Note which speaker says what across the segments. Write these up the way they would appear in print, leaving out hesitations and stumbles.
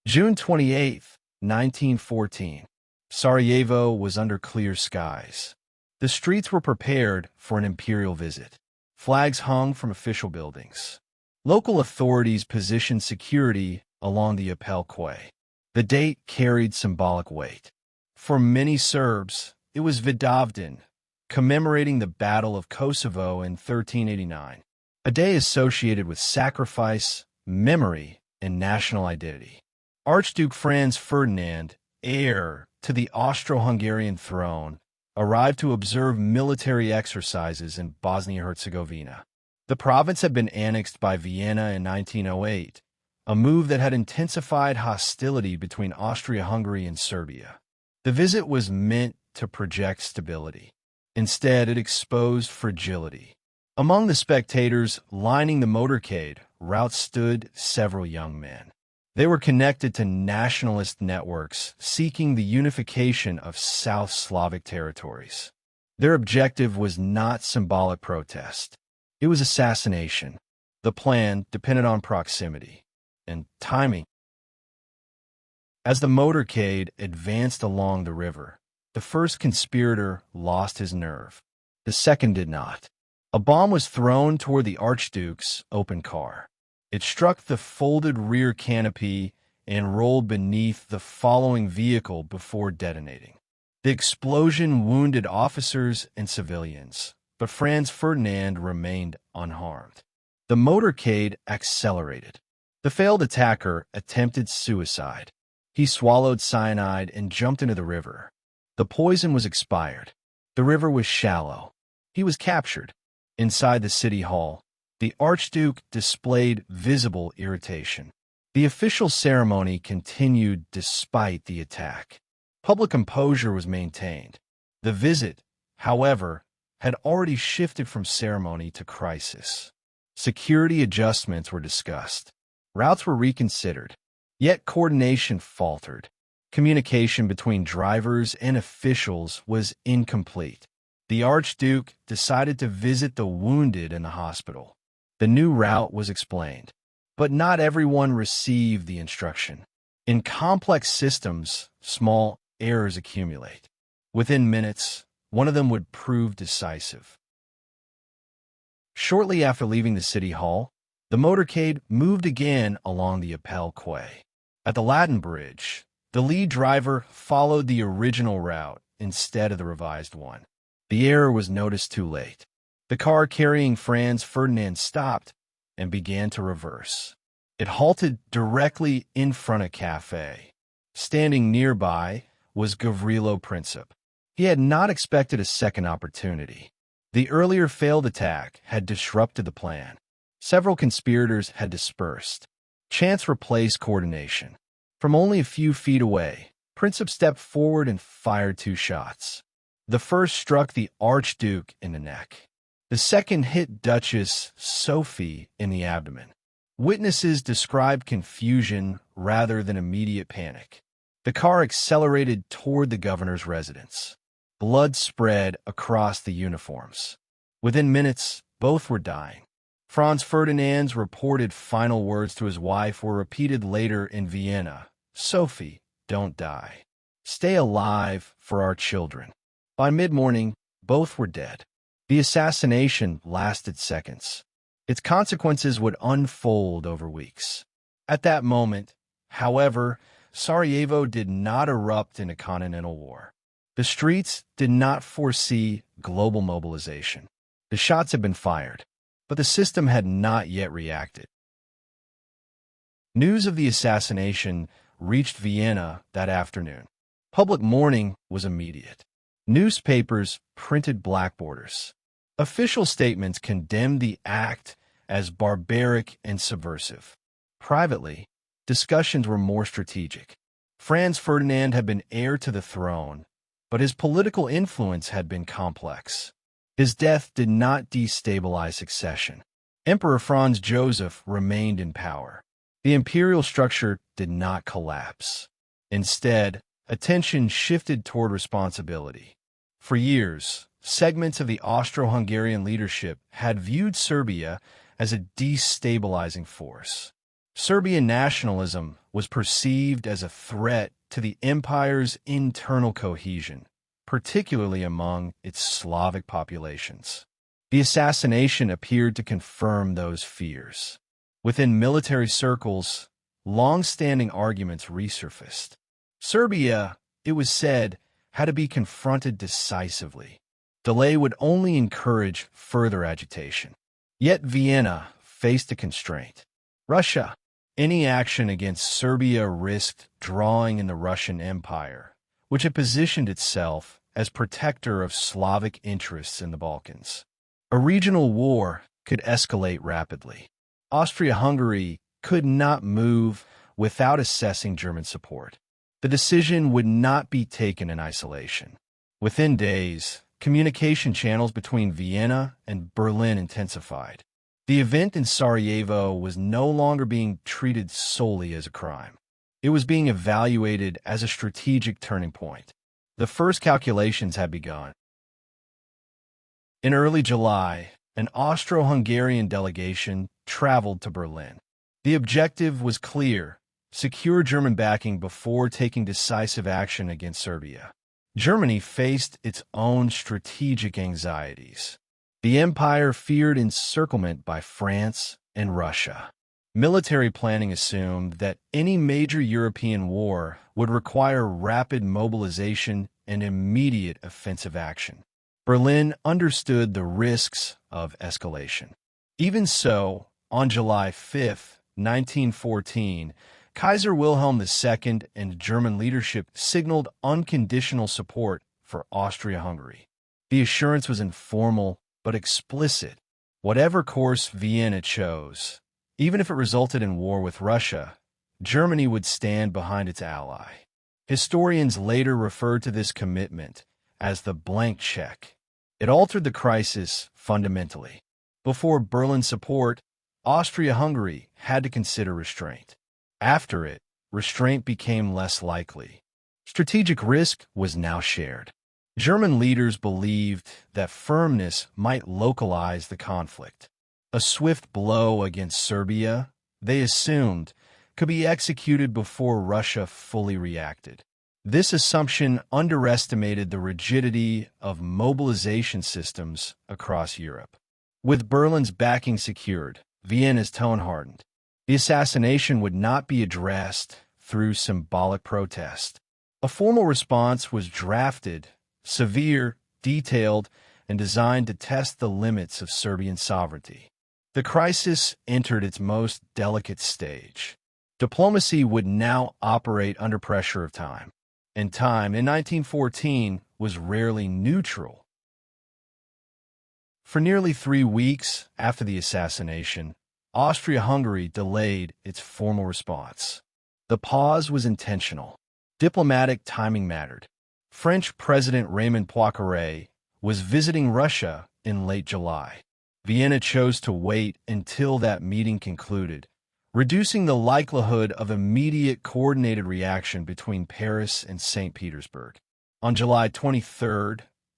Speaker 1: June 28, 1914. Sarajevo was under clear skies. The streets were prepared for an imperial visit. Flags hung from official buildings. Local authorities positioned security along the Appel Quay. The date carried symbolic weight. For many Serbs, it was Vidovdan, commemorating the Battle of Kosovo in 1389, a day associated with sacrifice, memory, and national identity. Archduke Franz Ferdinand, heir to the Austro-Hungarian throne, arrived to observe military exercises in Bosnia-Herzegovina. The province had been annexed by Vienna in 1908, a move that had intensified hostility between Austria-Hungary and Serbia. The visit was meant to project stability. Instead, it exposed fragility. Among the spectators lining the motorcade route stood several young men. They were connected to nationalist networks seeking the unification of South Slavic territories. Their objective was not symbolic protest. It was assassination. The plan depended on proximity and timing. As the motorcade advanced along the river, the first conspirator lost his nerve. The second did not. A bomb was thrown toward the Archduke's open car. It struck the folded rear canopy and rolled beneath the following vehicle before detonating. The explosion wounded officers and civilians, but Franz Ferdinand remained unharmed. The motorcade accelerated. The failed attacker attempted suicide. He swallowed cyanide and jumped into the river. The poison was expired. The river was shallow. He was captured. Inside the city hall, the Archduke displayed visible irritation. The official ceremony continued despite the attack. Public composure was maintained. The visit, however, had already shifted from ceremony to crisis. Security adjustments were discussed. Routes were reconsidered. Yet coordination faltered. Communication between drivers and officials was incomplete. The Archduke decided to visit the wounded in the hospital. The new route was explained, but not everyone received the instruction. In complex systems, small errors accumulate. Within minutes, one of them would prove decisive. Shortly after leaving the city hall, the motorcade moved again along the Appel Quay. At the Latin Bridge, the lead driver followed the original route instead of the revised one. The error was noticed too late. The car carrying Franz Ferdinand stopped and began to reverse. It halted directly in front of a cafe. Standing nearby was Gavrilo Princip. He had not expected a second opportunity. The earlier failed attack had disrupted the plan. Several conspirators had dispersed. Chance replaced coordination. From only a few feet away, Princip stepped forward and fired 2 shots. The first struck the Archduke in the neck. The second hit Duchess Sophie in the abdomen. Witnesses described confusion rather than immediate panic. The car accelerated toward the governor's residence. Blood spread across the uniforms. Within minutes, both were dying. Franz Ferdinand's reported final words to his wife were repeated later in Vienna. "Sophie, don't die. Stay alive for our children." By mid-morning, both were dead. The assassination lasted seconds. Its consequences would unfold over weeks. At that moment, however, Sarajevo did not erupt in a continental war. The streets did not foresee global mobilization. The shots had been fired, but the system had not yet reacted. News of the assassination reached Vienna that afternoon. Public mourning was immediate. Newspapers printed black borders. Official statements condemned the act as barbaric and subversive. Privately, discussions were more strategic. Franz Ferdinand had been heir to the throne, but his political influence had been complex. His death did not destabilize succession. Emperor Franz Joseph remained in power. The imperial structure did not collapse. Instead, attention shifted toward responsibility. For years, segments of the Austro-Hungarian leadership had viewed Serbia as a destabilizing force. Serbian nationalism was perceived as a threat to the empire's internal cohesion, particularly among its Slavic populations. The assassination appeared to confirm those fears. Within military circles, long-standing arguments resurfaced. Serbia, it was said, had to be confronted decisively. Delay would only encourage further agitation. Yet Vienna faced a constraint. Russia. Any action against Serbia risked drawing in the Russian Empire, which had positioned itself as protector of Slavic interests in the Balkans. A regional war could escalate rapidly. Austria-Hungary could not move without assessing German support. The decision would not be taken in isolation. Within days, communication channels between Vienna and Berlin intensified. The event in Sarajevo was no longer being treated solely as a crime. It was being evaluated as a strategic turning point. The first calculations had begun. In early July, an Austro-Hungarian delegation traveled to Berlin. The objective was clear: secure German backing before taking decisive action against Serbia. Germany faced its own strategic anxieties. The empire feared encirclement by France and Russia. Military planning assumed that any major European war would require rapid mobilization and immediate offensive action. Berlin understood the risks of escalation. Even so, on July 5, 1914, Kaiser Wilhelm II and German leadership signaled unconditional support for Austria-Hungary. The assurance was informal but explicit. Whatever course Vienna chose, even if it resulted in war with Russia, Germany would stand behind its ally. Historians later referred to this commitment as the blank cheque. It altered the crisis fundamentally. Before Berlin's support, Austria-Hungary had to consider restraint. After it, restraint became less likely. Strategic risk was now shared. German leaders believed that firmness might localize the conflict. A swift blow against Serbia, they assumed, could be executed before Russia fully reacted. This assumption underestimated the rigidity of mobilization systems across Europe. With Berlin's backing secured, Vienna's tone hardened. The assassination would not be addressed through symbolic protest. A formal response was drafted, severe, detailed, and designed to test the limits of Serbian sovereignty. The crisis entered its most delicate stage. Diplomacy would now operate under pressure of time. And time, in 1914, was rarely neutral. For nearly 3 weeks after the assassination, Austria-Hungary delayed its formal response. The pause was intentional. Diplomatic timing mattered. French President Raymond Poincaré was visiting Russia in late July. Vienna chose to wait until that meeting concluded, reducing the likelihood of immediate coordinated reaction between Paris and St. Petersburg. On July 23,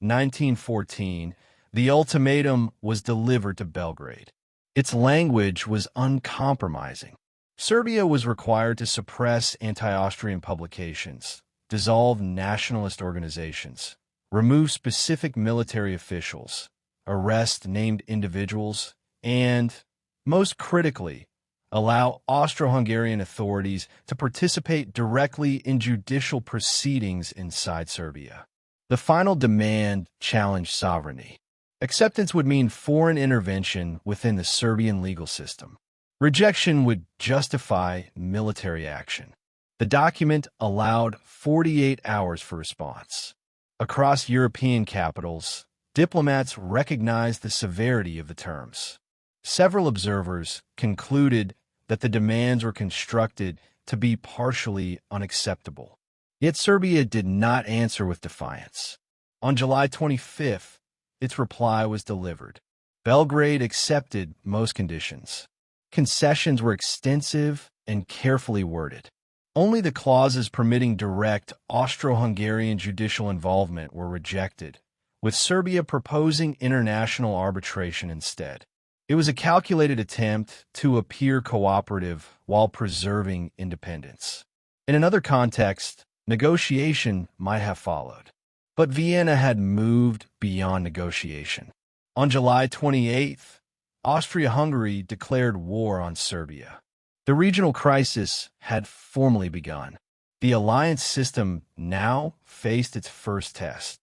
Speaker 1: 1914, the ultimatum was delivered to Belgrade. Its language was uncompromising. Serbia was required to suppress anti-Austrian publications, dissolve nationalist organizations, remove specific military officials, arrest named individuals, and, most critically, allow Austro-Hungarian authorities to participate directly in judicial proceedings inside Serbia. The final demand challenged sovereignty. Acceptance would mean foreign intervention within the Serbian legal system. Rejection would justify military action. The document allowed 48 hours for response. Across European capitals, diplomats recognized the severity of the terms. Several observers concluded that the demands were constructed to be partially unacceptable. Yet Serbia did not answer with defiance. On July 25th, its reply was delivered. Belgrade accepted most conditions. Concessions were extensive and carefully worded. Only the clauses permitting direct Austro-Hungarian judicial involvement were rejected, with Serbia proposing international arbitration instead. It was a calculated attempt to appear cooperative while preserving independence. In another context, negotiation might have followed. But Vienna had moved beyond negotiation. On July 28th, Austria-Hungary declared war on Serbia. The regional crisis had formally begun. The alliance system now faced its first test.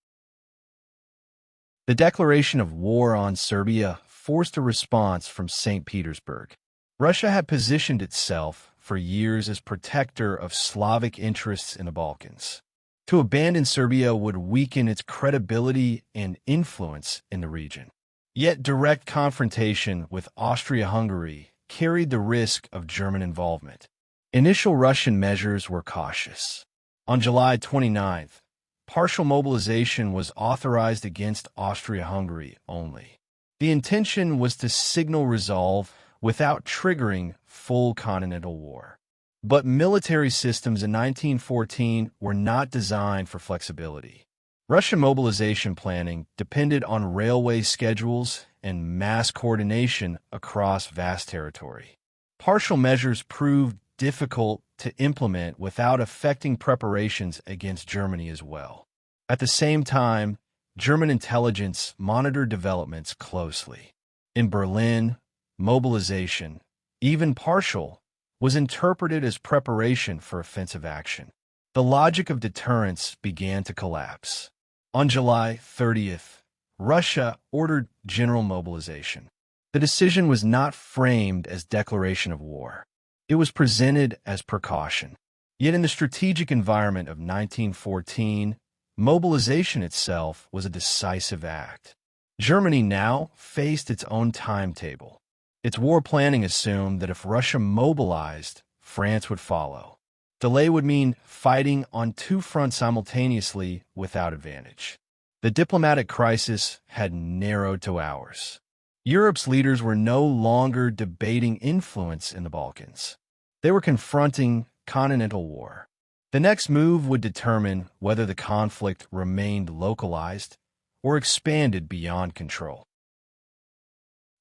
Speaker 1: The declaration of war on Serbia forced a response from St. Petersburg. Russia had positioned itself for years as protector of Slavic interests in the Balkans. To abandon Serbia would weaken its credibility and influence in the region. Yet direct confrontation with Austria-Hungary carried the risk of German involvement. Initial Russian measures were cautious. On July 29th, partial mobilization was authorized against Austria-Hungary only. The intention was to signal resolve without triggering full continental war. But military systems in 1914 were not designed for flexibility. Russian mobilization planning depended on railway schedules and mass coordination across vast territory. Partial measures proved difficult to implement without affecting preparations against Germany as well. At the same time, German intelligence monitored developments closely. In Berlin, mobilization, even partial, was interpreted as preparation for offensive action. The logic of deterrence began to collapse. On July 30th, Russia ordered general mobilization. The decision was not framed as declaration of war. It was presented as precaution. Yet in the strategic environment of 1914, mobilization itself was a decisive act. Germany now faced its own timetable. Its war planning assumed that if Russia mobilized, France would follow. Delay would mean fighting on two fronts simultaneously without advantage. The diplomatic crisis had narrowed to hours. Europe's leaders were no longer debating influence in the Balkans. They were confronting continental war. The next move would determine whether the conflict remained localized or expanded beyond control.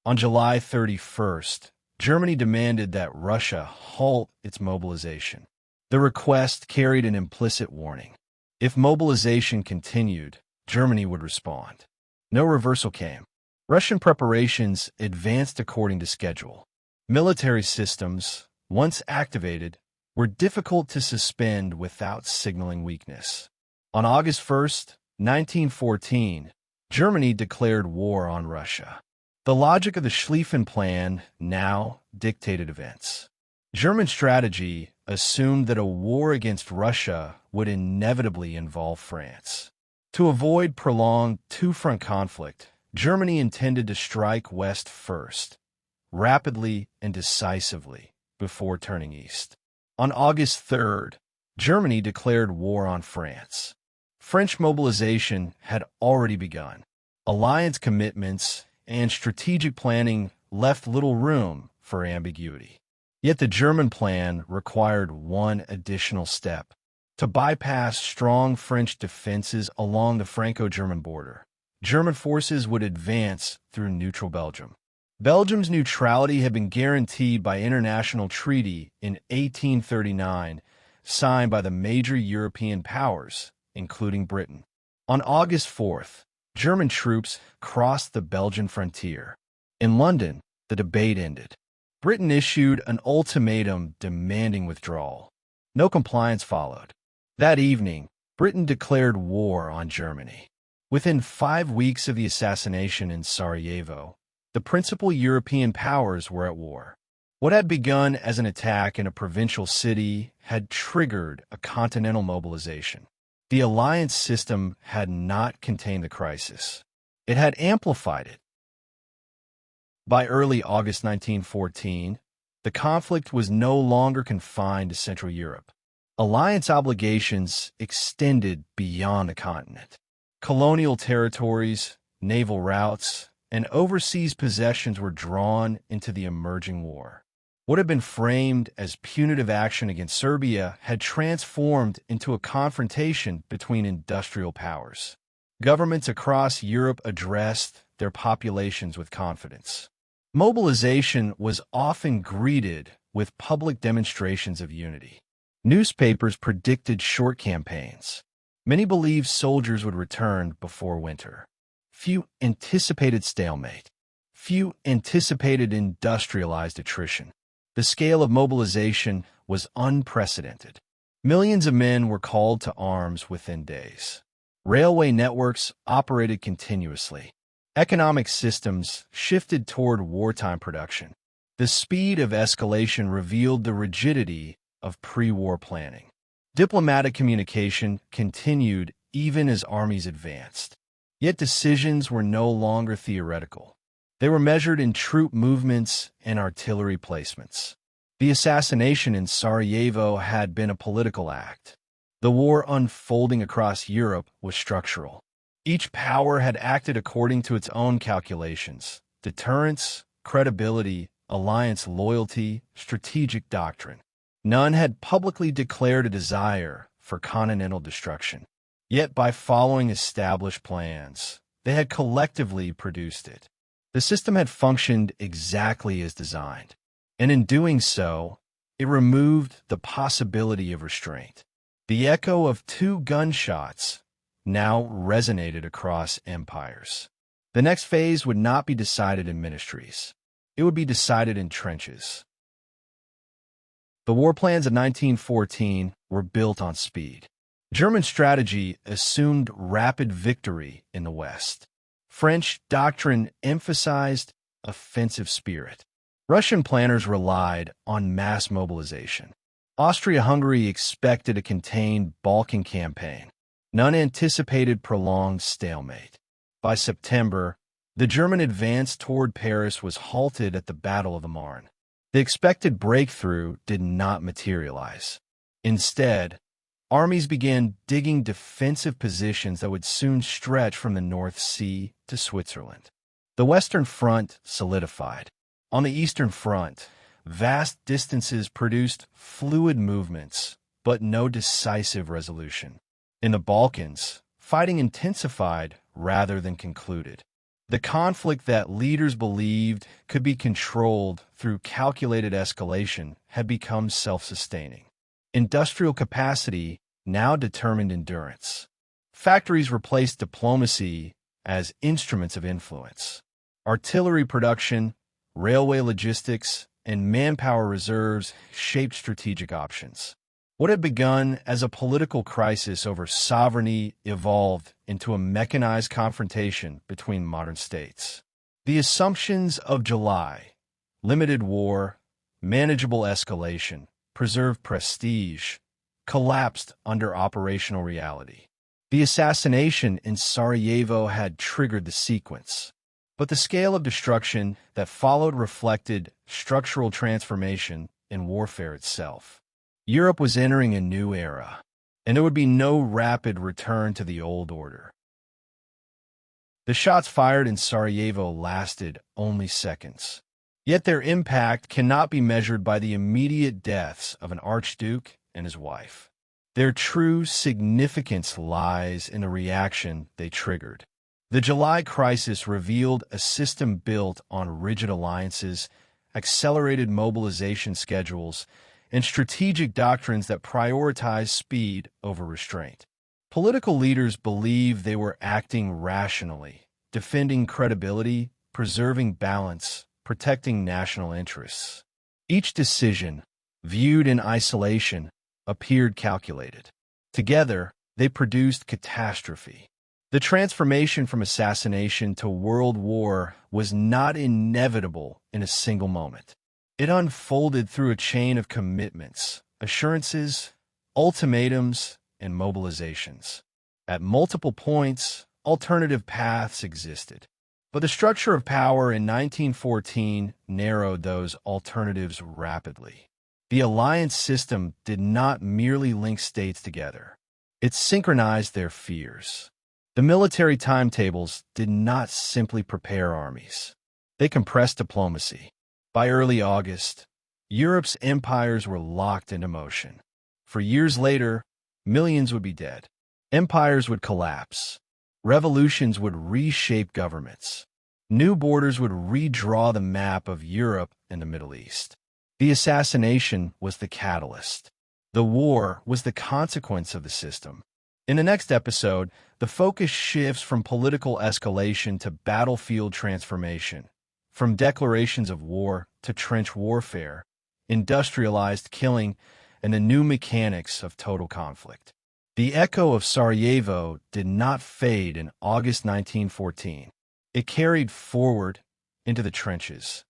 Speaker 1: On July 31st, Germany demanded that Russia halt its mobilization. The request carried an implicit warning. If mobilization continued, Germany would respond. No reversal came. Russian preparations advanced according to schedule. Military systems, once activated, were difficult to suspend without signaling weakness. On August 1st, 1914, Germany declared war on Russia. The logic of the Schlieffen Plan now dictated events. German strategy assumed that a war against Russia would inevitably involve France. To avoid prolonged two-front conflict, Germany intended to strike west first, rapidly and decisively, before turning east. On August 3rd, Germany declared war on France. French mobilization had already begun. Alliance commitments and strategic planning left little room for ambiguity. Yet the German plan required one additional step: to bypass strong French defenses along the Franco-German border. German forces would advance through neutral Belgium. Belgium's neutrality had been guaranteed by international treaty in 1839, signed by the major European powers, including Britain. On August 4th, German troops crossed the Belgian frontier. In London, the debate ended. Britain issued an ultimatum demanding withdrawal. No compliance followed. That evening, Britain declared war on Germany. Within 5 weeks of the assassination in Sarajevo, the principal European powers were at war. What had begun as an attack in a provincial city had triggered a continental mobilization. The alliance system had not contained the crisis. It had amplified it. By early August 1914, the conflict was no longer confined to Central Europe. Alliance obligations extended beyond the continent. Colonial territories, naval routes, and overseas possessions were drawn into the emerging war. What had been framed as punitive action against Serbia had transformed into a confrontation between industrial powers. Governments across Europe addressed their populations with confidence. Mobilization was often greeted with public demonstrations of unity. Newspapers predicted short campaigns. Many believed soldiers would return before winter. Few anticipated stalemate. Few anticipated industrialized attrition. The scale of mobilization was unprecedented. Millions of men were called to arms within days. Railway networks operated continuously. Economic systems shifted toward wartime production. The speed of escalation revealed the rigidity of pre-war planning. Diplomatic communication continued even as armies advanced. Yet decisions were no longer theoretical. They were measured in troop movements and artillery placements. The assassination in Sarajevo had been a political act. The war unfolding across Europe was structural. Each power had acted according to its own calculations: deterrence, credibility, alliance loyalty, strategic doctrine. None had publicly declared a desire for continental destruction. Yet by following established plans, they had collectively produced it. The system had functioned exactly as designed, and in doing so, it removed the possibility of restraint. The echo of 2 gunshots now resonated across empires. The next phase would not be decided in ministries. It would be decided in trenches. The war plans of 1914 were built on speed. German strategy assumed rapid victory in the West. French doctrine emphasized offensive spirit. Russian planners relied on mass mobilization. Austro-Hungary expected a contained Balkan campaign. None anticipated prolonged stalemate. By September, the German advance toward Paris was halted at the Battle of the Marne. The expected breakthrough did not materialize. Instead, armies began digging defensive positions that would soon stretch from the North Sea to Switzerland. The Western Front solidified. On the Eastern Front, vast distances produced fluid movements, but no decisive resolution. In the Balkans, fighting intensified rather than concluded. The conflict that leaders believed could be controlled through calculated escalation had become self-sustaining. Industrial capacity now determined endurance. Factories replaced diplomacy as instruments of influence. Artillery production, railway logistics, and manpower reserves shaped strategic options. What had begun as a political crisis over sovereignty evolved into a mechanized confrontation between modern states. The assumptions of July, limited war, manageable escalation, preserved prestige, collapsed under operational reality. The assassination in Sarajevo had triggered the sequence, but the scale of destruction that followed reflected structural transformation in warfare itself. Europe was entering a new era, and there would be no rapid return to the old order. The shots fired in Sarajevo lasted only seconds, yet their impact cannot be measured by the immediate deaths of an archduke and his wife. Their true significance lies in the reaction they triggered. The July crisis revealed a system built on rigid alliances, accelerated mobilization schedules, and strategic doctrines that prioritize speed over restraint. Political leaders believed they were acting rationally, defending credibility, preserving balance, protecting national interests. Each decision, viewed in isolation, appeared calculated. Together, they produced catastrophe. The transformation from assassination to world war was not inevitable in a single moment. It unfolded through a chain of commitments, assurances, ultimatums, and mobilizations. At multiple points, alternative paths existed. But the structure of power in 1914 narrowed those alternatives rapidly. The alliance system did not merely link states together. It synchronized their fears. The military timetables did not simply prepare armies. They compressed diplomacy. By early August, Europe's empires were locked into motion. For years later, millions would be dead. Empires would collapse. Revolutions would reshape governments. New borders would redraw the map of Europe and the Middle East. The assassination was the catalyst. The war was the consequence of the system. In the next episode, the focus shifts from political escalation to battlefield transformation, from declarations of war to trench warfare, industrialized killing, and the new mechanics of total conflict. The echo of Sarajevo did not fade in August 1914. It carried forward into the trenches.